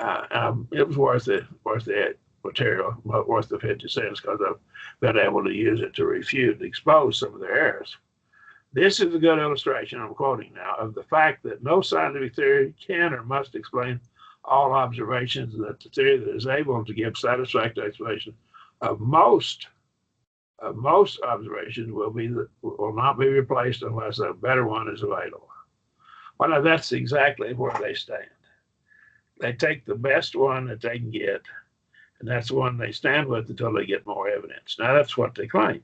It was worth the material, worth the 50 cents because I've been able to use it to refute and expose some of their errors. This is a good illustration, I'm quoting now, of the fact that no scientific theory can or must explain all observations, and that the theory that is able to give satisfactory explanation of most observations will not be replaced unless a better one is available. Well, now that's exactly where they stand. They take the best one that they can get, and that's the one they stand with until they get more evidence. Now, that's what they claim.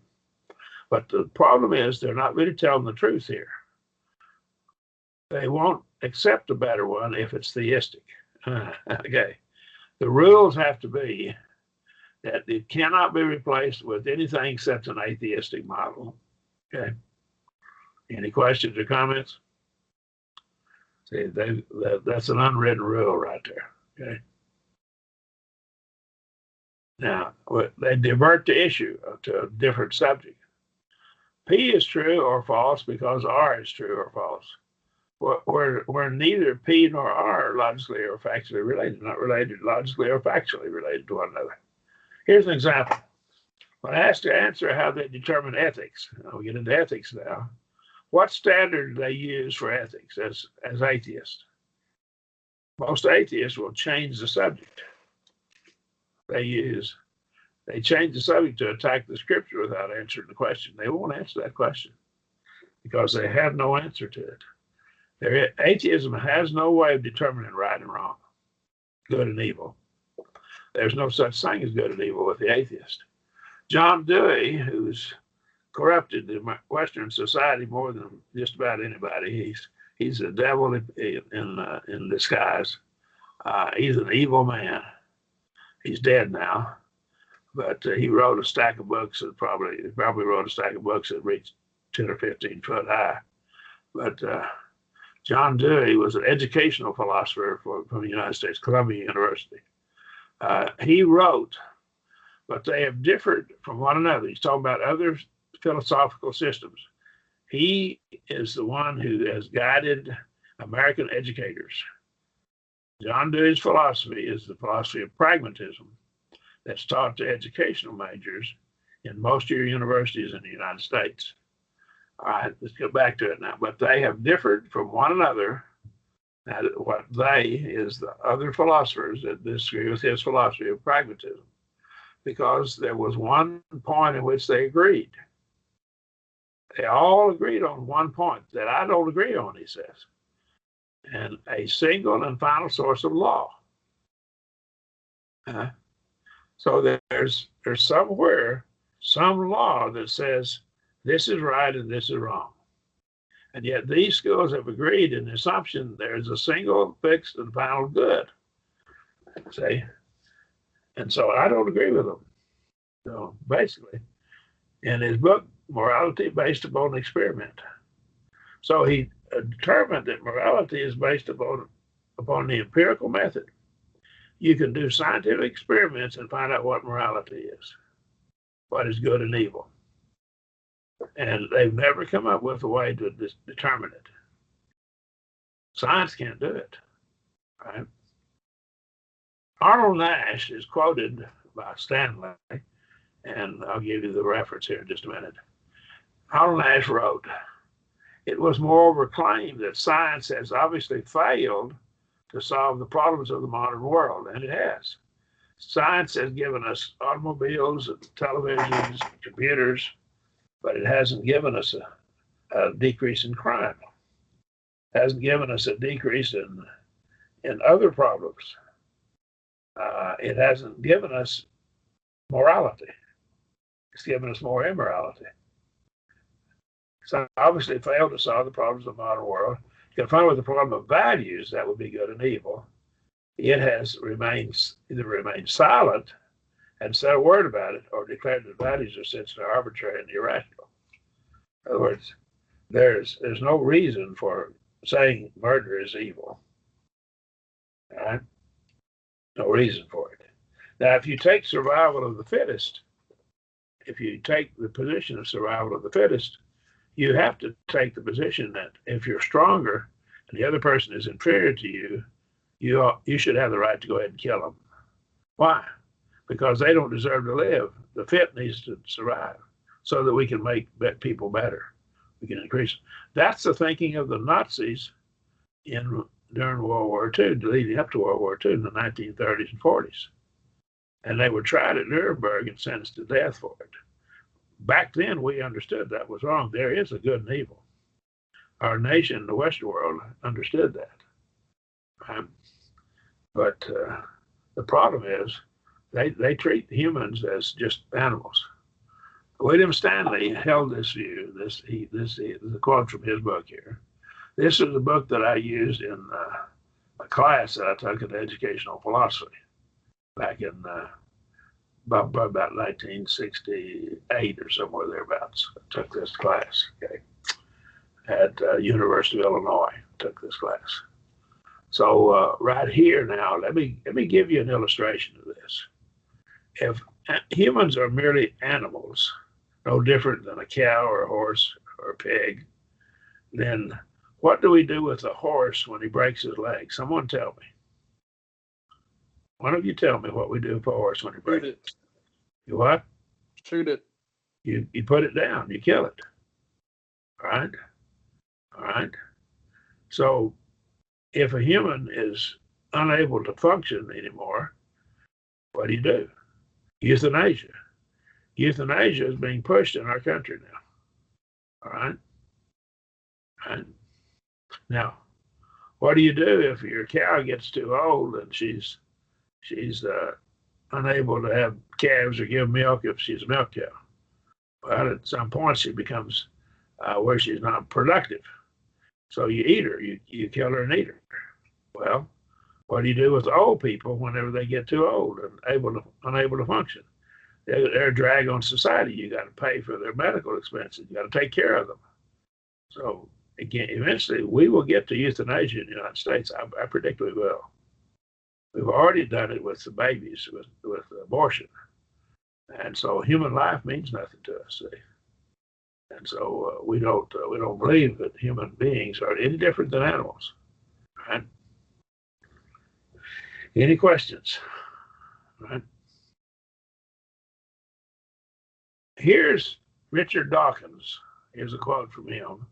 But the problem is they're not really telling the truth here. They won't accept a better one if it's theistic. Okay. The rules have to be that it cannot be replaced with anything except an atheistic model. Okay. Any questions or comments? See, that's an unwritten rule right there. Okay. Now, they divert the issue to a different subject. P is true or false because R is true or false. Where neither P nor R are logically or factually related, not related logically or factually related to one another. Here's an example. When asked to answer how they determine ethics, we get into ethics now. What standard do they use for ethics as atheists? Most atheists will change the subject. They change the subject to attack the scripture without answering the question. They won't answer that question because they have no answer to it. Atheism has no way of determining right and wrong, good and evil. There's no such thing as good and evil with the atheist. John Dewey, who's corrupted the Western society more than just about anybody, he's a devil in disguise. He's an evil man. He's dead now, but he wrote a stack of books that probably wrote a stack of books that reached 10 or 15 foot high. But John Dewey was an educational philosopher from the United States, Columbia University. He wrote, but they have differed from one another. He's talking about other philosophical systems. He is the one who has guided American educators. John Dewey's philosophy is the philosophy of pragmatism that's taught to educational majors in most of your universities in the United States. All right, let's go back to it now. But they have differed from one another. That what they is the other philosophers that disagree with his philosophy of pragmatism, because there was one point in which they agreed. They all agreed on one point that I don't agree on, he says, and a single and final source of law. So there's somewhere some law that says this is right and this is wrong. And yet these schools have agreed in the assumption there's a single fixed and final good. See? And so I don't agree with them. So basically, in his book, Morality Based Upon Experiment. So he determined that morality is based upon the empirical method. You can do scientific experiments and find out what morality is, what is good and evil. And they've never come up with a way to determine it. Science can't do it, right? Arnold Nash is quoted by Stanley, and I'll give you the reference here in just a minute. Arnold Nash wrote, "It was moreover claimed that science has obviously failed to solve the problems of the modern world," and it has. Science has given us automobiles and televisions, and computers, but it hasn't given us a decrease in crime. It hasn't given us a decrease in other problems. It hasn't given us morality. It's given us more immorality. So obviously it failed to solve the problems of the modern world. Confined with the problem of values, that would be good and evil. It has either remained silent and said a word about it, or declared that values are essentially arbitrary and irrational. In other words, there's no reason for saying murder is evil. All right? No reason for it. Now, if you take survival of the fittest, if you take the position of survival of the fittest, you have to take the position that if you're stronger and the other person is inferior to you, you should have the right to go ahead and kill them. Why? Because they don't deserve to live. The fit needs to survive so that we can make people better. We can increase. That's the thinking of the Nazis during World War II, leading up to World War II in the 1930s and 40s. And they were tried at Nuremberg and sentenced to death for it. Back then, we understood that was wrong. There is a good and evil. Our nation, the Western world, understood that. But the problem is they treat humans as just animals. William Stanley held this view. This is a quote from his book here. This is a book that I used in a class that I took in educational philosophy back in about 1968 or somewhere thereabouts. I took this class, okay, at University of Illinois. Took this class. So right here now, let me give you an illustration of this. If humans are merely animals, no different than a cow or a horse or a pig, then what do we do with a horse when he breaks his leg? Someone tell me. One of you tell me what we do for a horse when he breaks it. You what? Shoot it. You put it down. You kill it. All right? All right? So if a human is unable to function anymore, what do? Euthanasia. Euthanasia is being pushed in our country now. All right? All right? Now, what do you do if your cow gets too old and she's unable to have calves or give milk if she's a milk cow? Well, at some point she becomes where she's not productive. So you eat her, you kill her and eat her. Well, what do you do with old people whenever they get too old and unable to function? They're a drag on society. You got to pay for their medical expenses. You got to take care of them. So again, eventually we will get to euthanasia in the United States. I predict we will. We've already done it with the babies, with abortion. And so human life means nothing to us, see? And so we don't believe that human beings are any different than animals. Right? Any questions? Right? Here's Richard Dawkins. Here's a quote from him.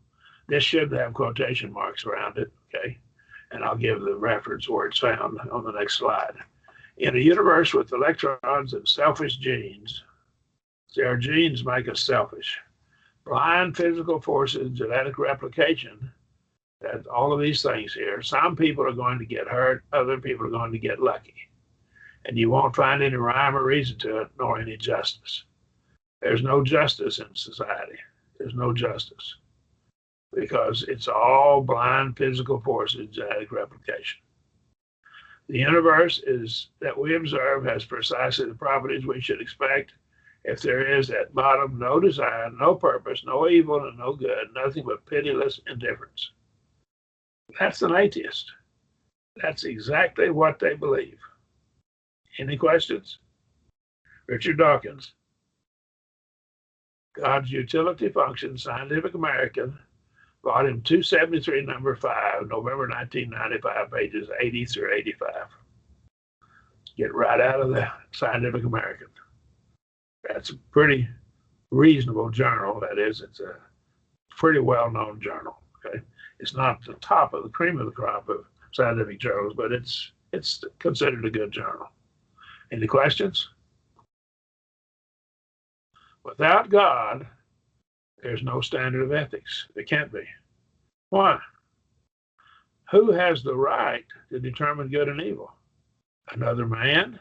This should have quotation marks around it, okay? And I'll give the reference where it's found on the next slide. In a universe with electrons and selfish genes, our genes make us selfish. Blind physical forces, genetic replication, that all of these things here, some people are going to get hurt, other people are going to get lucky. And you won't find any rhyme or reason to it, nor any justice. There's no justice in society. There's no justice. Because it's all blind physical forces, genetic replication. The universe that we observe has precisely the properties we should expect. If there is at bottom no design, no purpose, no evil, and no good, nothing but pitiless indifference. That's an atheist. That's exactly what they believe. Any questions? Richard Dawkins. God's Utility Function, Scientific American, volume 273, number 5, November 1995, pages 80 through 85. Get right out of the Scientific American. That's a pretty reasonable journal. That is, it's a pretty well-known journal. Okay, it's not the top of the cream of the crop of scientific journals, but it's considered a good journal. Any questions? Without God, there's no standard of ethics. There can't be. Why? Who has the right to determine good and evil? Another man?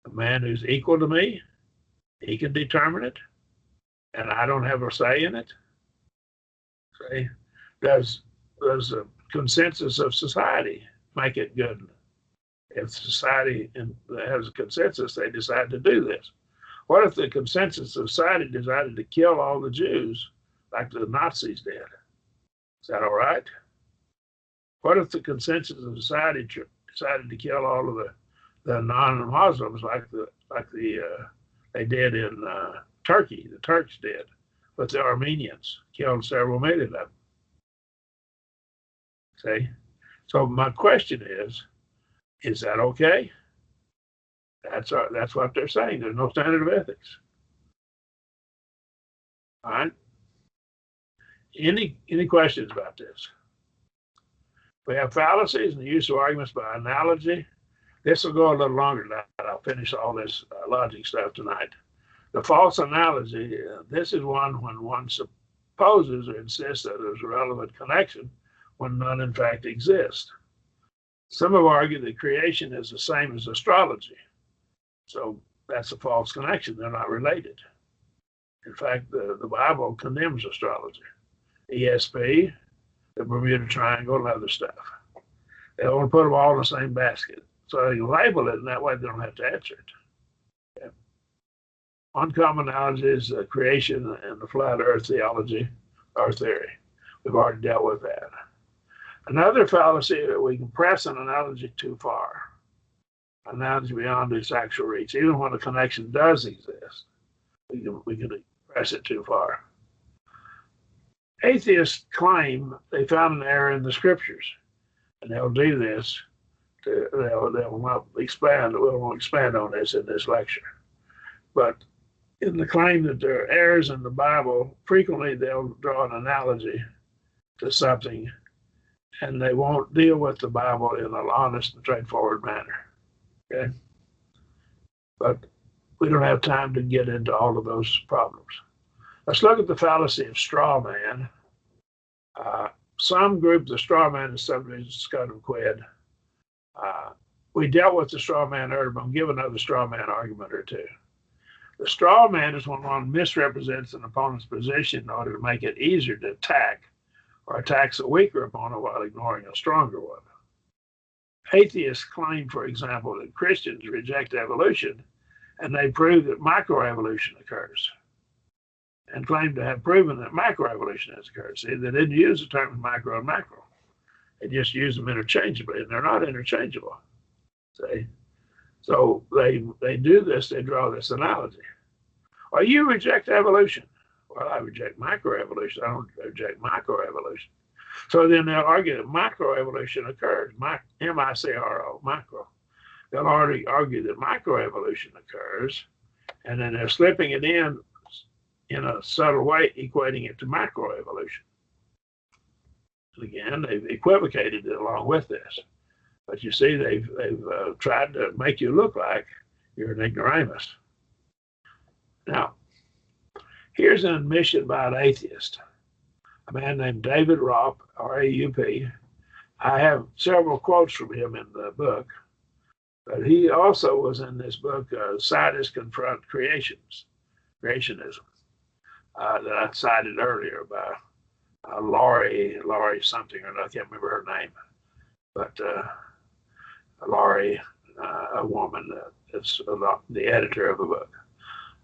A man who's equal to me? He can determine it, and I don't have a say in it. See, does the consensus of society make it good? If society has a consensus, they decide to do this. What if the consensus of society decided to kill all the Jews like the Nazis did? Is that all right? What if the consensus of society decided to kill all of the non-Muslims like they did in Turkey? The Turks did, but the Armenians killed several million of them. See? So my question is that okay? That's what they're saying. There's no standard of ethics. All right. Any questions about this? We have fallacies and the use of arguments by analogy. This will go a little longer than that. I'll finish all this logic stuff tonight. The false analogy, this is one when one supposes or insists that there's a relevant connection when none in fact exists. Some have argued that creation is the same as astrology. So that's a false connection. They're not related. In fact, the Bible condemns astrology, ESP, the Bermuda Triangle, and other stuff. They want to put them all in the same basket. So they can label it, and that way they don't have to answer it. Yeah. One common analogy is creation and the flat earth theology or theory. We've already dealt with that. Another fallacy that we can press an analogy too far, analogy beyond its actual reach, even when a connection does exist, we can press it too far. Atheists claim they found an error in the scriptures, and they'll do this. They'll not expand. We won't expand on this in this lecture, but in the claim that there are errors in the Bible, frequently they'll draw an analogy to something, and they won't deal with the Bible in an honest and straightforward manner. Okay, but we don't have time to get into all of those problems. Let's look at the fallacy of straw man. Some group the straw man is subject to scutum quid. We dealt with the straw man earlier, but I'll give another straw man argument or two. The straw man is when one misrepresents an opponent's position in order to make it easier to attack or attacks a weaker opponent while ignoring a stronger one. Atheists claim, for example, that Christians reject evolution and they prove that macroevolution occurs and claim to have proven that macroevolution has occurred. See, they didn't use the terms macro and macro. They just use them interchangeably, and they're not interchangeable. See? So they do this, they draw this analogy. Well, you reject evolution. Well, I reject macroevolution. I don't reject macroevolution. So then they'll argue that macroevolution occurs, M-I-C-R-O, macro. They'll already argue that microevolution occurs, and then they're slipping it in a subtle way, equating it to macroevolution. Again, they've equivocated it along with this. But you see, they've tried to make you look like you're an ignoramus. Now, here's an admission by an atheist, a man named David Raup, R-A-U-P. I have several quotes from him in the book, but he also was in this book, Scientists Confront Creationism, that I cited earlier by Laurie something, or I can't remember her name, but Laurie, a woman that's the editor of the book.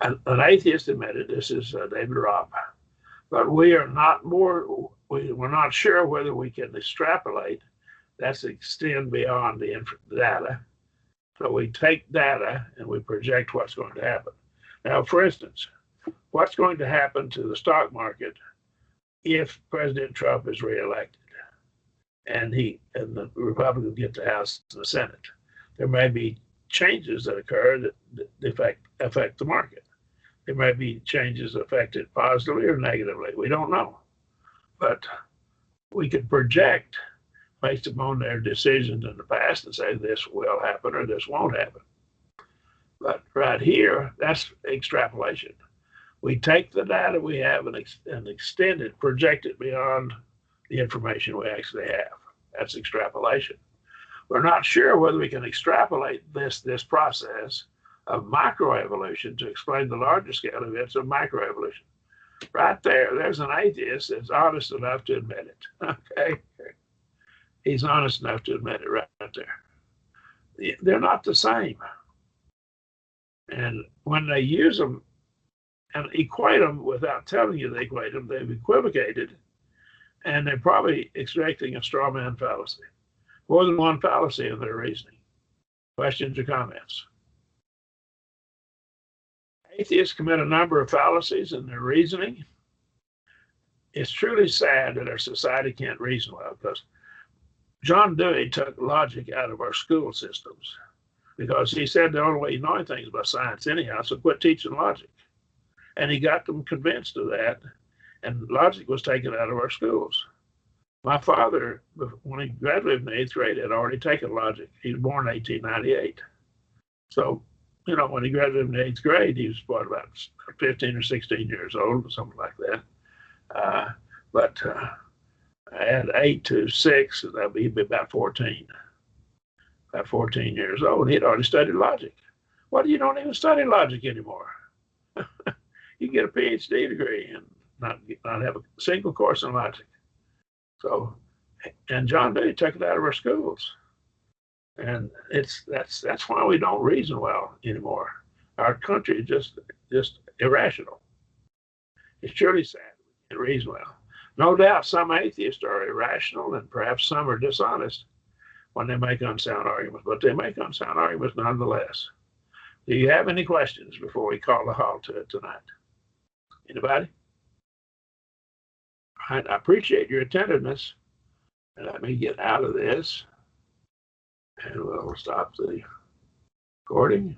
An atheist admitted, this is David Raup, but we're not sure whether we can extrapolate, that's extend beyond the data. So we take data and we project what's going to happen. Now, for instance, what's going to happen to the stock market if President Trump is reelected and the Republicans get the House and the Senate? There may be changes that occur that affect the market. There may be changes affected positively or negatively. We don't know. But we could project based upon their decisions in the past and say this will happen or this won't happen. But right here, that's extrapolation. We take the data we have and extend it, project it beyond the information we actually have. That's extrapolation. We're not sure whether we can extrapolate this process of macroevolution to explain the larger scale events of macroevolution. Right there's an atheist that's honest enough to admit it. Okay, he's honest enough to admit it right there. They're not the same. And when they use them and equate them without telling you they equate them, they've equivocated, and they're probably extracting a straw man fallacy. More than one fallacy in their reasoning. Questions or comments? Atheists commit a number of fallacies in their reasoning. It's truly sad that our society can't reason well, because John Dewey took logic out of our school systems because he said the only way you know anything is by science anyhow, so quit teaching logic. And he got them convinced of that, and logic was taken out of our schools. My father, when he graduated in the 8th grade, had already taken logic. He was born in 1898. So, when he graduated in the 8th grade, he was about 15 or 16 years old, or something like that. But at 8 to 6, he'd be about 14. About 14 years old, he'd already studied logic. Well, you don't even study logic anymore. You get a PhD degree and not have a single course in logic. So, and John Dewey took it out of our schools. And that's why we don't reason well anymore. Our country just just irrational. It's truly sad. We can't reason well. No doubt some atheists are irrational and perhaps some are dishonest when they make unsound arguments, but they make unsound arguments nonetheless. Do you have any questions before we call a halt to it tonight? Anybody? All right, I appreciate your attentiveness. And let me get out of this and we'll stop the recording.